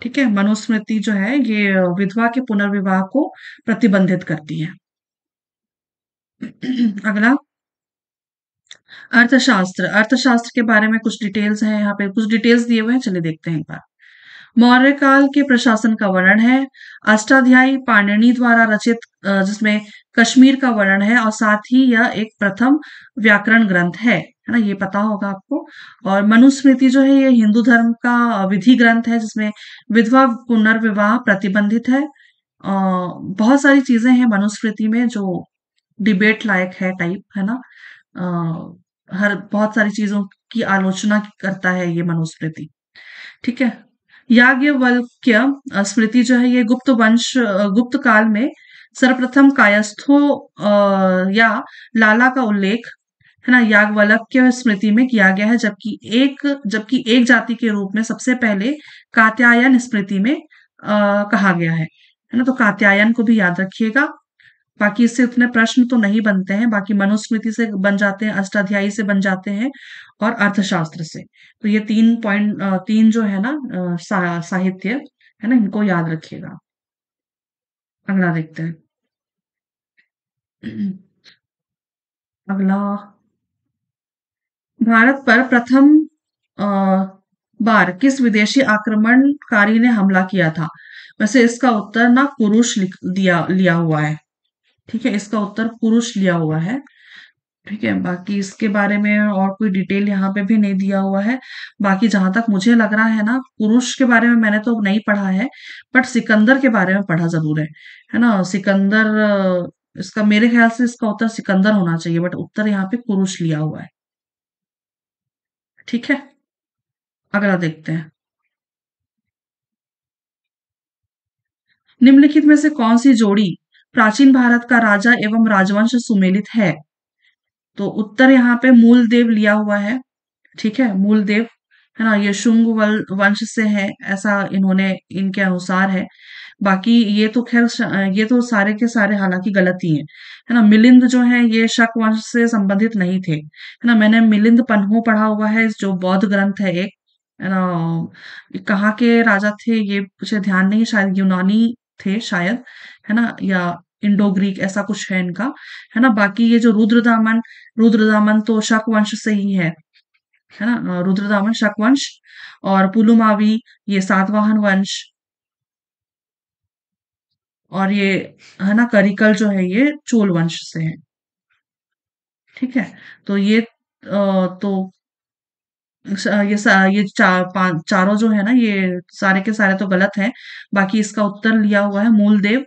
ठीक है, मनुस्मृति जो है ये विधवा के पुनर्विवाह को प्रतिबंधित करती है। अगला, अर्थशास्त्र। अर्थशास्त्र के बारे में कुछ डिटेल्स हैं, यहाँ पे कुछ डिटेल्स दिए हुए हैं, चलिए देखते हैं एक बार। मौर्य काल के प्रशासन का वर्णन है। अष्टाध्यायी पाणिनि द्वारा रचित, जिसमें कश्मीर का वर्णन है, और साथ ही यह एक प्रथम व्याकरण ग्रंथ है ना, ये पता होगा आपको। और मनुस्मृति जो है ये हिंदू धर्म का विधि ग्रंथ है, जिसमें विधवा पुनर्विवाह प्रतिबंधित है। बहुत सारी चीजें हैं मनुस्मृति में जो डिबेट लायक है, टाइप है ना। हर बहुत सारी चीजों की आलोचना करता है ये मनुस्मृति। ठीक है, याज्ञवल्क्य स्मृति जो है ये गुप्त वंश, गुप्त काल में सर्वप्रथम कायस्थों या लाला का उल्लेख है ना याज्ञवल्क्य स्मृति में किया गया है, जबकि एक जाति के रूप में सबसे पहले कात्यायन स्मृति में कहा गया है ना। तो कात्यायन को भी याद रखिएगा। बाकी इससे उतने प्रश्न तो नहीं बनते हैं, बाकी मनुस्मृति से बन जाते हैं, अष्टाध्यायी से बन जाते हैं, और अर्थशास्त्र से। तो ये 3 पॉइंट, 3 जो है ना साहित्य है ना, इनको याद रखिएगा। अगला देखते हैं। अगला, भारत पर प्रथम अ, बार किस विदेशी आक्रमणकारी ने हमला किया था? वैसे इसका उत्तर ना पुरुष दिया लिया हुआ है। ठीक है, इसका उत्तर पुरुष लिया हुआ है। ठीक है, बाकी इसके बारे में और कोई डिटेल यहाँ पे भी नहीं दिया हुआ है। बाकी जहां तक मुझे लग रहा है ना, पुरुष के बारे में मैंने तो नहीं पढ़ा है, बट सिकंदर के बारे में पढ़ा जरूर है ना। सिकंदर, इसका मेरे ख्याल से इसका उत्तर सिकंदर होना चाहिए, बट उत्तर यहाँ पे पुरुष लिया हुआ है। ठीक है, अगला देखते हैं। निम्नलिखित में से कौन सी जोड़ी प्राचीन भारत का राजा एवं राजवंश सुमेलित है? तो उत्तर यहाँ पे मूलदेव लिया हुआ है। ठीक है, मूलदेव है ना, ये शुंग वंश से है, ऐसा इन्होंने इनके अनुसार है। बाकी ये तो खैर ये तो सारे के सारे हालांकि गलत ही है ना। मिलिंद जो है ये शक वंश से संबंधित नहीं थे, है ना। मैंने मिलिंद पन्हो पढ़ा हुआ है, जो बौद्ध ग्रंथ है एक, है ना। कहाँ के राजा थे ये मुझे ध्यान नहीं, शायद यूनानी थे शायद, है ना, या इंडो ग्रीक ऐसा कुछ है इनका, है ना। बाकी ये जो रुद्रदामन, रुद्रदामन तो शक वंश से ही है ना। रुद्रदामन शक वंश, और पुलुमावी ये सातवाहन वंश, और ये है ना करिकल जो है ये चोल वंश से है। ठीक है, तो ये तो ये चारों जो है ना ये सारे के सारे तो गलत हैं। बाकी इसका उत्तर लिया हुआ है मूलदेव,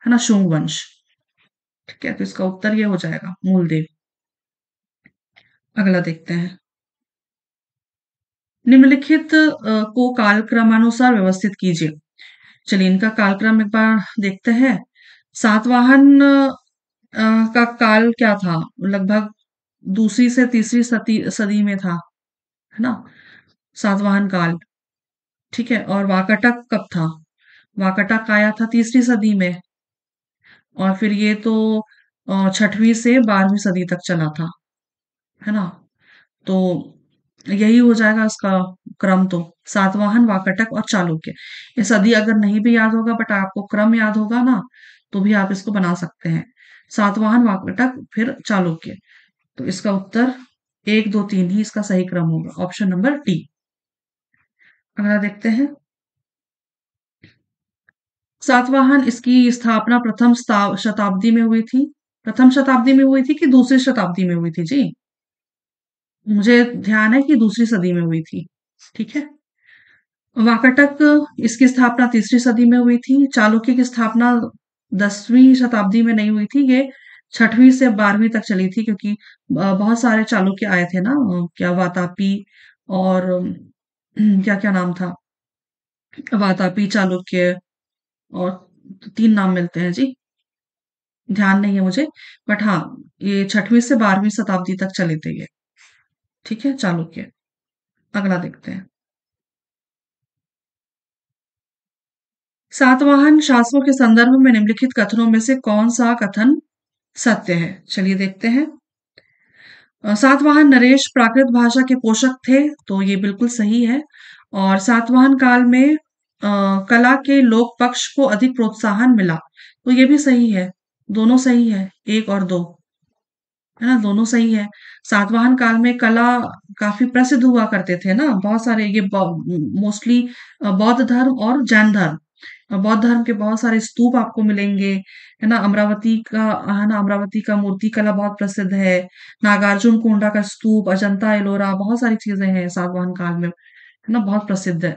है ना, शुंग वंश। ठीक है, तो इसका उत्तर ये हो जाएगा मूलदेव। अगला देखते हैं। निम्नलिखित को कालक्रमानुसार व्यवस्थित कीजिए। चलिए इनका कालक्रम एक बार देखते हैं। सातवाहन का काल क्या था? लगभग दूसरी से तीसरी सदी में था, है ना, सातवाहन काल। ठीक है, और वाकाटक कब था? वाकाटक आया था तीसरी सदी में, और फिर ये तो 6वीं से 12वीं सदी तक चला था, है ना। तो यही हो जाएगा इसका क्रम तो, सातवाहन, वाकाटक और चालुक्य। ये सदी अगर नहीं भी याद होगा बट आपको क्रम याद होगा ना, तो भी आप इसको बना सकते हैं। सातवाहन, वाकाटक, फिर चालुक्य। तो इसका उत्तर 1, 2, 3 ही इसका सही क्रम होगा, ऑप्शन नंबर डी। अगला देखते हैं। सातवाहन, इसकी स्थापना प्रथम शताब्दी में हुई थी। प्रथम शताब्दी में हुई थी कि दूसरी शताब्दी में हुई थी जी? मुझे ध्यान है कि दूसरी सदी में हुई थी। ठीक है, वाकाटक, इसकी स्थापना तीसरी सदी में हुई थी। चालुक्य की स्थापना 10वीं शताब्दी में नहीं हुई थी, ये 6वीं से 12वीं तक चली थी, क्योंकि बहुत सारे चालुक्य आए थे ना, क्या वातापी, और क्या क्या नाम था, वातापी, चालुक्य, और 3 नाम मिलते हैं जी। ध्यान नहीं है मुझे। बट हाँ, ये 6वीं से 12वीं शताब्दी तक चले थे ये। ठीक है, चालुक्य। अगला देखते हैं। सातवाहन शासकों के संदर्भ में निम्नलिखित कथनों में से कौन सा कथन सत्य है? चलिए देखते हैं। सातवाहन नरेश प्राकृत भाषा के पोषक थे, तो ये बिल्कुल सही है। और सातवाहन काल में कला के लोक पक्ष को अधिक प्रोत्साहन मिला, तो ये भी सही है। दोनों सही है, एक और दो, है ना, दोनों सही है। सातवाहन काल में कला काफी प्रसिद्ध हुआ करते थे ना, बहुत सारे ये मोस्टली बौद्ध धर्म और जैन धर्म। बौद्ध धर्म के बहुत सारे स्तूप आपको मिलेंगे, है ना। अमरावती का, है ना, अमरावती का मूर्ति कला बहुत प्रसिद्ध है। नागार्जुन कोंडा का स्तूप, अजंता एलोरा, बहुत सारी चीजें हैं सातवाहन काल में, है ना, बहुत प्रसिद्ध है।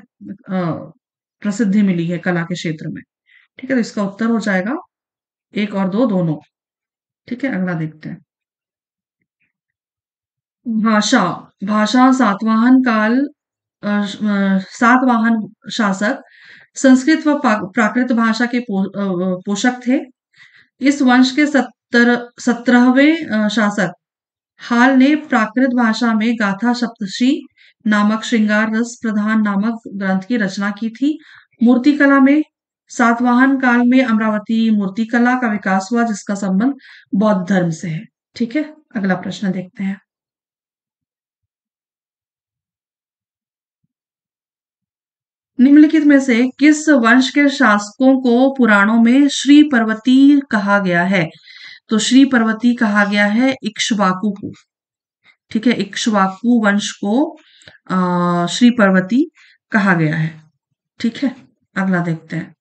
प्रसिद्धि मिली है कला के क्षेत्र में। ठीक है, तो इसका उत्तर हो जाएगा एक और दो दोनों। ठीक है, अगला देखते हैं। भाषा। भाषा सातवाहन काल, सातवाहन शासक संस्कृत व प्राकृत भाषा के पोषक थे। इस वंश के 17वें शासक हाल ने प्राकृत भाषा में गाथा सप्तषी नामक श्रृंगार रस प्रधान नामक ग्रंथ की रचना की थी। मूर्तिकला में सातवाहन काल में अमरावती मूर्तिकला का विकास हुआ, जिसका संबंध बौद्ध धर्म से है। ठीक है, अगला प्रश्न देखते हैं। निम्नलिखित में से किस वंश के शासकों को पुराणों में श्री पर्वती कहा गया है? तो श्री पर्वती कहा गया है इक्ष्वाकु को। ठीक है, इक्ष्वाकु वंश को श्री पर्वती कहा गया है। ठीक है, अगला देखते हैं।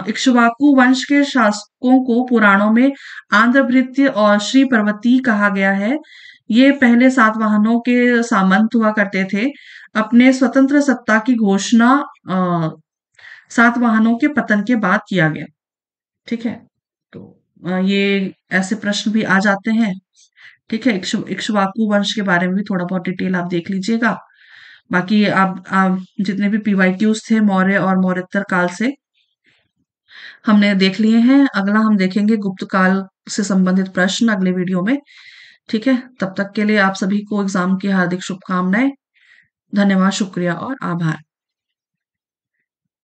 इक्ष्वाकु वंश के शासकों को पुराणों में आंध्रभृत्य और श्री पर्वती कहा गया है। ये पहले सातवाहनों के सामंत हुआ करते थे। अपने स्वतंत्र सत्ता की घोषणा अ, सातवाहनों के पतन के बाद किया गया। ठीक है, तो ये ऐसे प्रश्न भी आ जाते हैं। ठीक है, इक्ष्वाकु वंश के बारे में भी थोड़ा बहुत डिटेल आप देख लीजिएगा। बाकी आप जितने भी पीवाईक्यूज थे मौर्य और मौर्योत्तर काल से हमने देख लिए हैं। अगला हम देखेंगे गुप्त काल से संबंधित प्रश्न अगले वीडियो में। ठीक है, तब तक के लिए आप सभी को एग्जाम की हार्दिक शुभकामनाएं। धन्यवाद, शुक्रिया और आभार।